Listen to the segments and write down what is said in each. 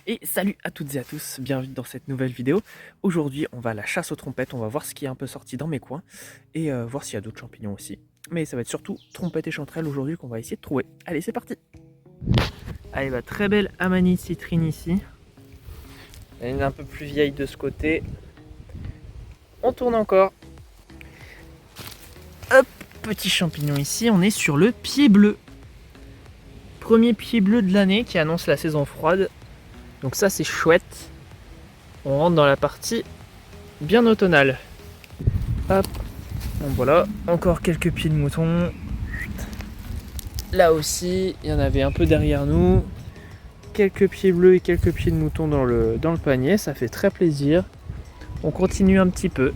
Et salut à toutes et à tous, bienvenue dans cette nouvelle vidéo. Aujourd'hui on va à la chasse aux trompettes, on va voir ce qui est un peu sorti dans mes coins et voir s'il y a d'autres champignons aussi. Mais ça va être surtout trompettes et chanterelles aujourd'hui qu'on va essayer de trouver. Allez, c'est parti. Allez, bah, très belle amanite citrine ici. Il y en a une un peu plus vieille de ce côté. On tourne encore. Hop, petit champignon ici, on est sur le pied bleu. Premier pied bleu de l'année qui annonce la saison froide. Donc ça c'est chouette. On rentre dans la partie bien automnale. Hop. Bon voilà, encore quelques pieds de mouton. Là aussi, il y en avait un peu derrière nous. Quelques pieds bleus et quelques pieds de mouton dans le panier, ça fait très plaisir. On continue un petit peu.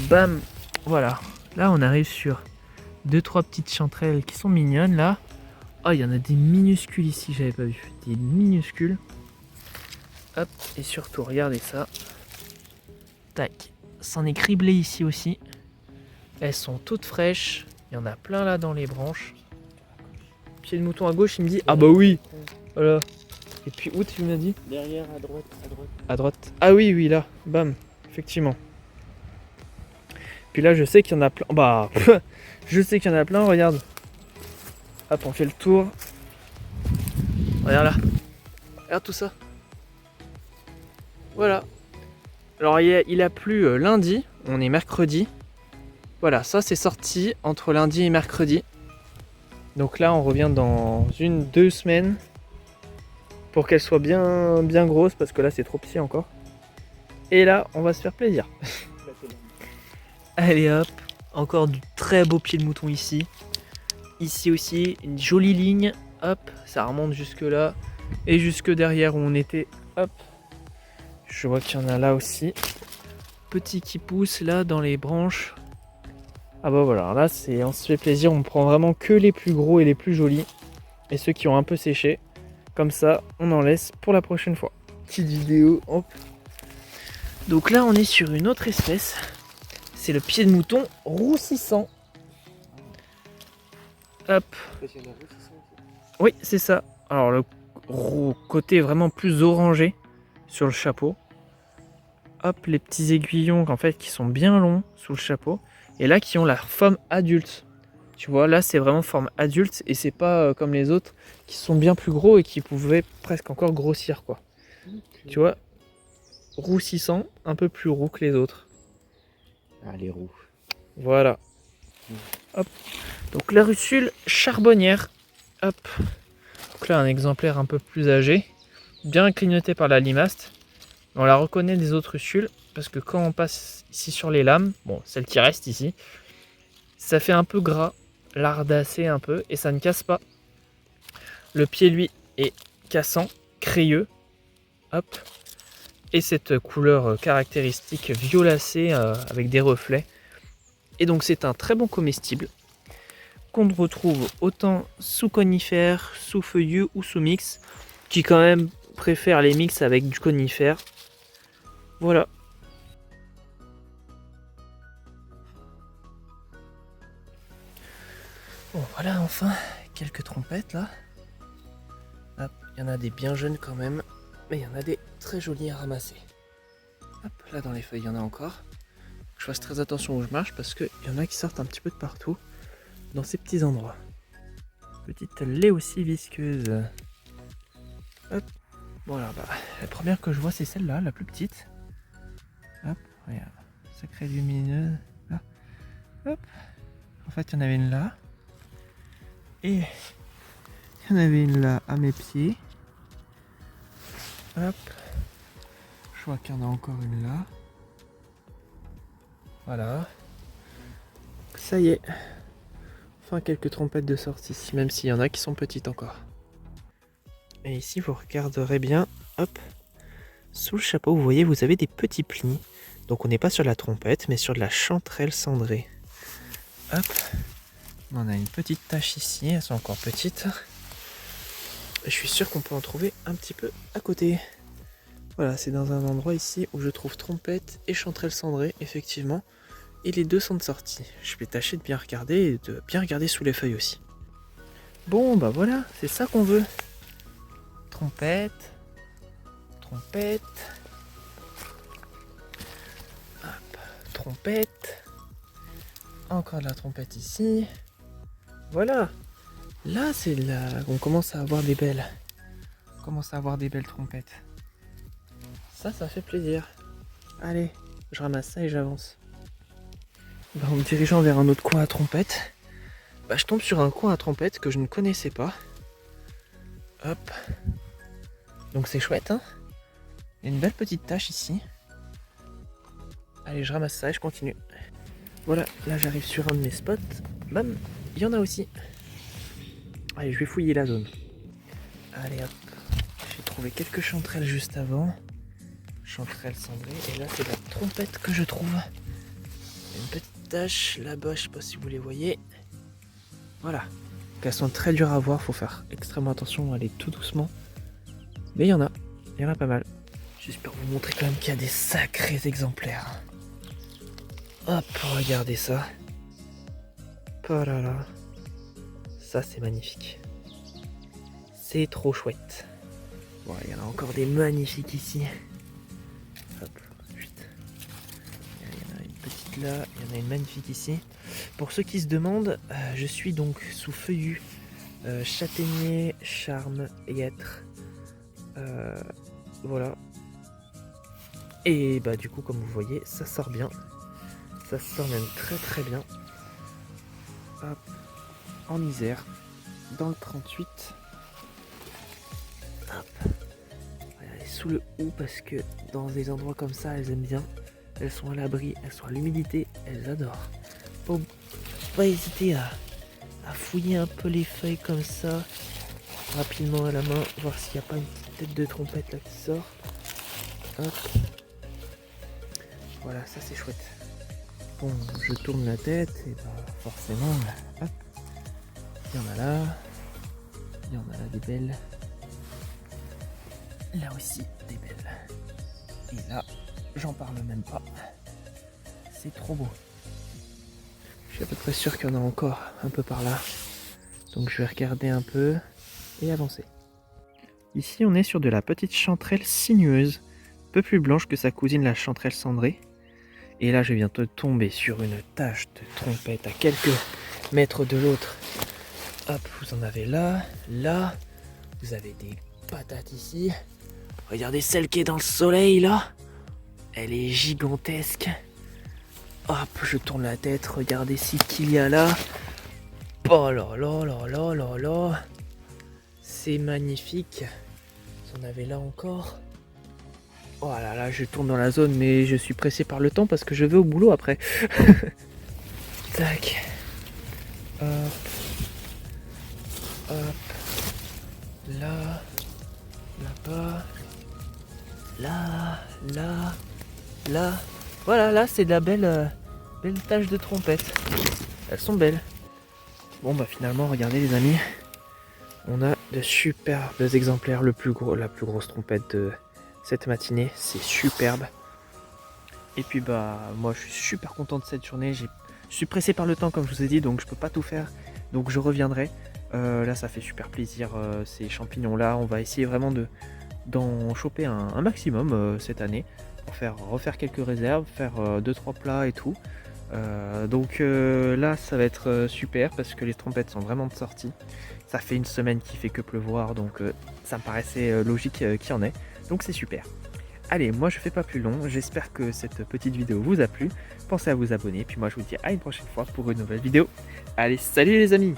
Bam, voilà. Là on arrive sur 2-3 petites chanterelles qui sont mignonnes là. Oh, il y en a des minuscules ici, j'avais pas vu. Des minuscules. Hop, et surtout, regardez ça. Tac, c'en est criblé ici aussi. Elles sont toutes fraîches. Il y en a plein là dans les branches. Pied de mouton à gauche, il me dit ah bah oui. Voilà. Et puis où tu m'as dit? Derrière, à droite, à droite. À droite. Ah oui, oui, là. Bam. Effectivement. Puis là, je sais qu'il y en a plein. Bah, je sais qu'il y en a plein, regarde. Hop, on fait le tour. Regarde là. Regarde tout ça. Voilà. Alors il a plu lundi, on est mercredi. Voilà, ça c'est sorti entre lundi et mercredi. Donc là on revient dans 1-2 semaines pour qu'elle soit bien grosse parce que là c'est trop petit encore. Et là on va se faire plaisir. Allez hop, encore du très beau pied de mouton ici. Ici aussi une jolie ligne, hop, ça remonte jusque là et jusque derrière où on était, hop. Je vois qu'il y en a là aussi. Petit qui pousse là dans les branches. Ah bah voilà, là on se fait plaisir, on prend vraiment que les plus gros et les plus jolis. Et ceux qui ont un peu séché. Comme ça, on en laisse pour la prochaine fois. Petite vidéo, hop. Donc là, on est sur une autre espèce. C'est le pied de mouton roussissant. Hop. Oui, c'est ça. Alors le côté vraiment plus orangé sur le chapeau. Hop, les petits aiguillons en fait qui sont bien longs sous le chapeau et là qui ont la forme adulte. Tu vois, là c'est vraiment forme adulte et c'est pas comme les autres qui sont bien plus gros et qui pouvaient presque encore grossir quoi. Okay. Tu vois, roussissant, un peu plus roux que les autres. Ah, les roux. Voilà. Hop. Donc la russule charbonnière. Hop. Donc là un exemplaire un peu plus âgé, bien clignoté par la limaste. On la reconnaît des autres russules parce que quand on passe ici sur les lames, bon, celle qui reste ici, ça fait un peu gras, lardacé un peu et ça ne casse pas. Le pied, lui, est cassant, crayeux. Hop. Et cette couleur caractéristique violacée avec des reflets. Et donc c'est un très bon comestible qu'on retrouve autant sous conifère, sous feuillus ou sous mix, qui quand même préfère les mix avec du conifère. Voilà. Bon voilà, enfin quelques trompettes là. Hop, il y en a des bien jeunes quand même, mais il y en a des très jolies à ramasser. Hop, là dans les feuilles il y en a encore. Je fasse très attention où je marche parce qu'il y en a qui sortent un petit peu de partout dans ces petits endroits. Petite lait aussi visqueuse. Hop. Voilà, bah, la première que je vois c'est celle-là, la plus petite. Hop, regarde, sacrée lumineuse. Là. Hop. En fait, il y en avait une là. Et il y en avait une là à mes pieds. Hop. Je vois qu'il y en a encore une là. Voilà. Ça y est. Enfin, quelques trompettes de sortie, même s'il y en a qui sont petites encore. Et ici, vous regarderez bien. Hop. Sous le chapeau, vous voyez, vous avez des petits plis. Donc on n'est pas sur la trompette, mais sur de la chanterelle cendrée. Hop. On a une petite tache ici, elles sont encore petites. Je suis sûr qu'on peut en trouver un petit peu à côté. Voilà, c'est dans un endroit ici où je trouve trompette et chanterelle cendrée, effectivement. Et les deux sont de sortie. Je vais tâcher de bien regarder et de bien regarder sous les feuilles aussi. Bon, bah voilà, c'est ça qu'on veut. Trompette, trompette. Hop, trompette. Encore de la trompette ici. Voilà. Là, c'est là qu'on commence à avoir des belles. On commence à avoir des belles trompettes. Ça fait plaisir. Allez, je ramasse ça et j'avance. En me dirigeant vers un autre coin à trompette, je tombe sur un coin à trompette que je ne connaissais pas. Hop. Donc c'est chouette, hein. Il y a une belle petite tache ici. Allez, je ramasse ça et je continue. Voilà, là j'arrive sur un de mes spots. Bam, il y en a aussi. Allez, je vais fouiller la zone. Allez hop, j'ai trouvé quelques chanterelles juste avant. Chanterelles cendrées. Et là c'est la trompette que je trouve. Il y a une petite tache là-bas, je sais pas si vous les voyez. Voilà. Donc, elles sont très dures à voir, faut faire extrêmement attention, aller tout doucement. Mais il y en a pas mal. Juste pour vous montrer quand même qu'il y a des sacrés exemplaires. Hop, regardez ça. Oh là là. Ça c'est magnifique. C'est trop chouette. Bon, il y en a encore des magnifiques ici. Hop, vite. Il y en a une petite là, il y en a une magnifique ici. Pour ceux qui se demandent, je suis donc sous feuillu, châtaignier, charme, hêtre. Voilà. Et du coup, comme vous voyez, ça sort bien. Ça sort même très très bien. Hop. En Isère, dans le 38. Hop. Elle est sous le haut parce que dans des endroits comme ça, elles aiment bien. Elles sont à l'abri, elles sont à l'humidité, elles adorent. Faut pas hésiter à fouiller un peu les feuilles comme ça, rapidement à la main, voir s'il n'y a pas une petite tête de trompette là qui sort. Hop. Voilà, ça c'est chouette. Bon, je tourne la tête et forcément, hop, il y en a là, il y en a là des belles. Là aussi des belles. Et là, j'en parle même pas. C'est trop beau. Je suis à peu près sûr qu'il y en a encore un peu par là. Donc je vais regarder un peu et avancer. Ici on est sur de la petite chanterelle sinueuse, peu plus blanche que sa cousine la chanterelle cendrée. Et là je viens de tomber sur une tache de trompette à quelques mètres de l'autre. Hop, vous en avez là, là, vous avez des patates ici. Regardez celle qui est dans le soleil là. Elle est gigantesque. Hop, je tourne la tête, regardez ce qu'il y a là. Oh là là là là là là. C'est magnifique. Vous en avez là encore. Oh là là, je tourne dans la zone, mais je suis pressé par le temps parce que je vais au boulot après. Tac. Hop. Hop. Là. Là-bas. Là. Là. Là. Voilà, là c'est de la belle tache de trompette. Elles sont belles. Bon finalement, regardez les amis. On a de superbes exemplaires. La plus grosse trompette de cette matinée. C'est superbe. Et puis moi je suis super content de cette journée. Je suis pressé par le temps comme je vous ai dit, donc je peux pas tout faire. Donc je reviendrai. Là ça fait super plaisir ces champignons là. On va essayer vraiment d'en choper un maximum cette année. Pour refaire quelques réserves, faire 2-3 plats et tout. Donc là ça va être super parce que les trompettes sont vraiment de sortie. Ça fait une semaine qu'il fait que pleuvoir, donc ça me paraissait logique qu'il y en ait. Donc c'est super. Allez, moi je fais pas plus long, j'espère que cette petite vidéo vous a plu. Pensez à vous abonner, puis moi je vous dis à une prochaine fois pour une nouvelle vidéo. Allez, salut les amis!